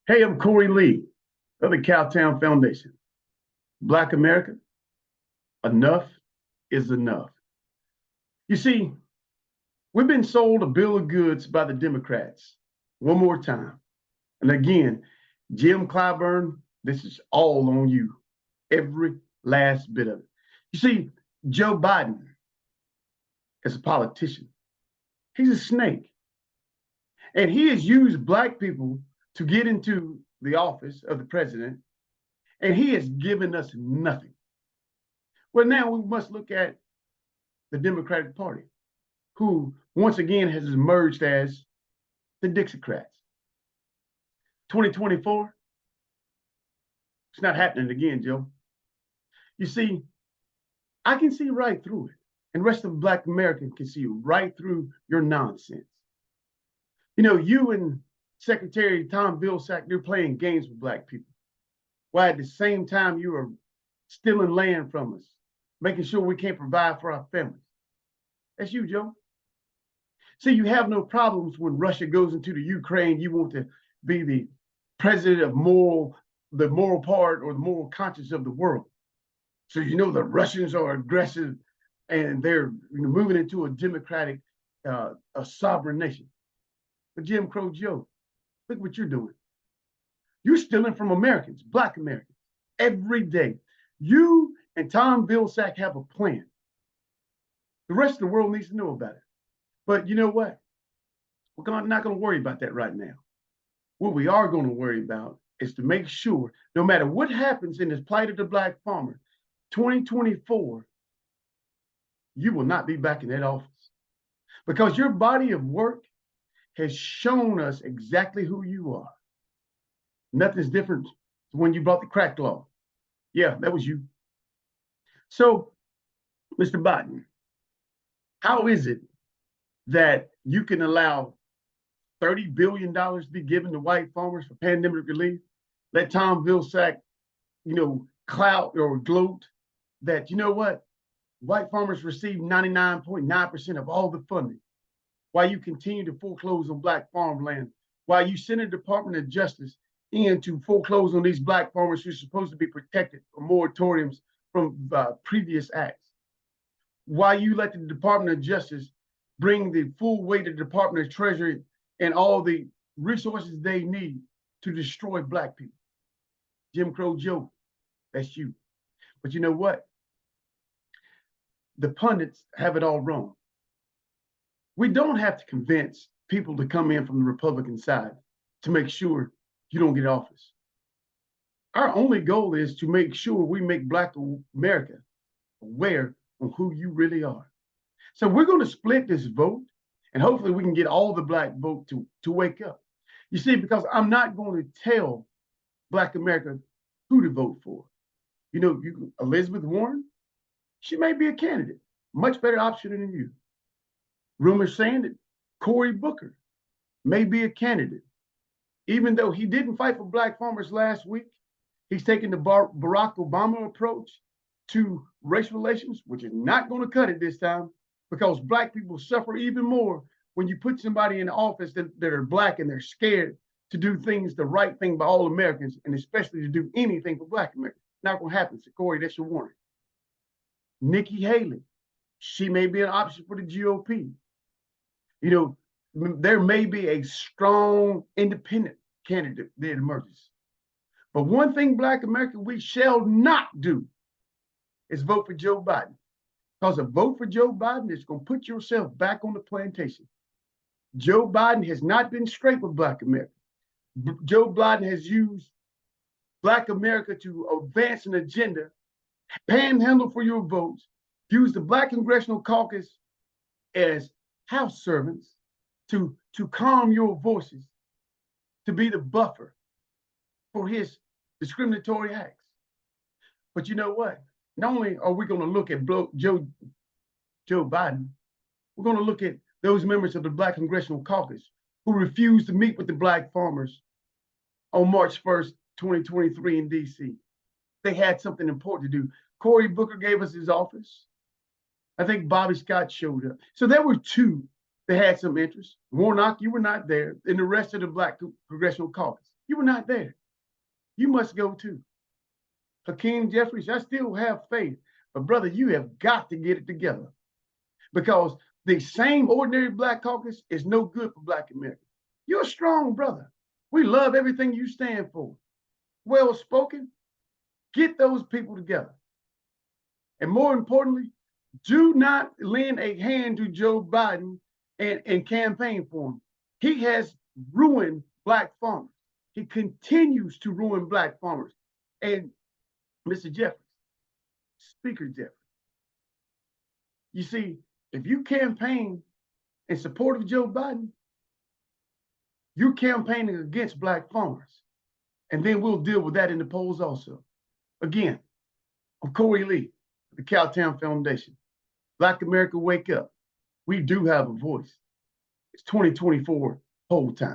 Hey, I'm Corey Lee of the Cowtown Foundation. Black America, enough is enough. You see, we've been sold a bill of goods by the Democrats. One more time. And again, Jim Clyburn, this is all on you. Every last bit of it. You see, Joe Biden is a politician. He's a snake. And he has used black people to get into the office of the president, and he has given us nothing. Well, now we must look at the Democratic Party, who once again has emerged as the Dixiecrats. 2024, it's not happening again, Joe. You see, I can see right through it, and the rest of Black America can see right through your nonsense. You know, you and Secretary Tom Vilsack, you're playing games with Black people, while at the same time you are stealing land from us, making sure we can't provide for our families. That's you, Joe. See, you have no problems when Russia goes into the Ukraine. You want to be the president of the moral part or the moral conscience of the world. So you know the Russians are aggressive and they're moving into a democratic, a sovereign nation. But Jim Crow Joe, look what you're doing. You're stealing from Americans, Black Americans, every day. You and Tom Vilsack have a plan. The rest of the world needs to know about it. But you know what? We're not going to worry about that right now. What we are going to worry about is to make sure, no matter what happens in this plight of the Black farmer, 2024, you will not be back in that office. Because your body of work has shown us exactly who you are. Nothing's different when you brought the crack law. Yeah, that was you. So, Mr. Biden, how is it that you can allow $30 billion to be given to white farmers for pandemic relief? Let Tom Vilsack, clout or gloat that, you know what? White farmers receive 99.9% of all the funding, while you continue to foreclose on Black farmland, while you send a Department of Justice in to foreclose on these Black farmers who are supposed to be protected from moratoriums from previous acts, while you let the Department of Justice bring the full weight of the Department of Treasury and all the resources they need to destroy Black people. Jim Crow Joe, that's you. But you know what? The pundits have it all wrong. We don't have to convince people to come in from the Republican side to make sure you don't get office. Our only goal is to make sure we make Black America aware of who you really are. So we're going to split this vote, and hopefully we can get all the Black vote to wake up. You see, because I'm not going to tell Black America who to vote for. Elizabeth Warren, she may be a candidate, much better option than you. Rumors saying that Cory Booker may be a candidate. Even though he didn't fight for Black farmers last week, he's taking the Barack Obama approach to race relations, which is not going to cut it this time, because Black people suffer even more when you put somebody in office that are Black and they're scared to do things, the right thing by all Americans, and especially to do anything for Black Americans. Not going to happen. So, Corey, that's your warning. Nikki Haley, she may be an option for the GOP. There may be a strong independent candidate that emerges. But one thing, Black America, we shall not do is vote for Joe Biden. Because a vote for Joe Biden is going to put yourself back on the plantation. Joe Biden has not been straight with Black America. Joe Biden has used Black America to advance an agenda, panhandle for your votes, use the Black Congressional Caucus as house servants to calm your voices, to be the buffer for his discriminatory acts. But you know what? Not only are we going to look at Joe Biden, we're going to look at those members of the Black Congressional Caucus who refused to meet with the Black farmers on March 1st, 2023 in D.C. They had something important to do. Cory Booker gave us his office. I think Bobby Scott showed up. So there were two that had some interest. Warnock, you were not there, and the rest of the Black Congressional Caucus. You were not there. You must go too. Hakeem Jeffries, I still have faith. But brother, you have got to get it together. Because the same ordinary black caucus is no good for black Americans. You're a strong brother. We love everything you stand for. Well spoken. Get those people together. And more importantly, do not lend a hand to Joe Biden and campaign for him. He has ruined black farmers. He continues to ruin black farmers. And Mr. Jeffries, Speaker Jeffries, you see, if you campaign in support of Joe Biden, you're campaigning against black farmers. And then we'll deal with that in the polls also. Again, I'm Corey Lee, the Cowtown Foundation. Black America, wake up. We do have a voice. It's 2024 poll time.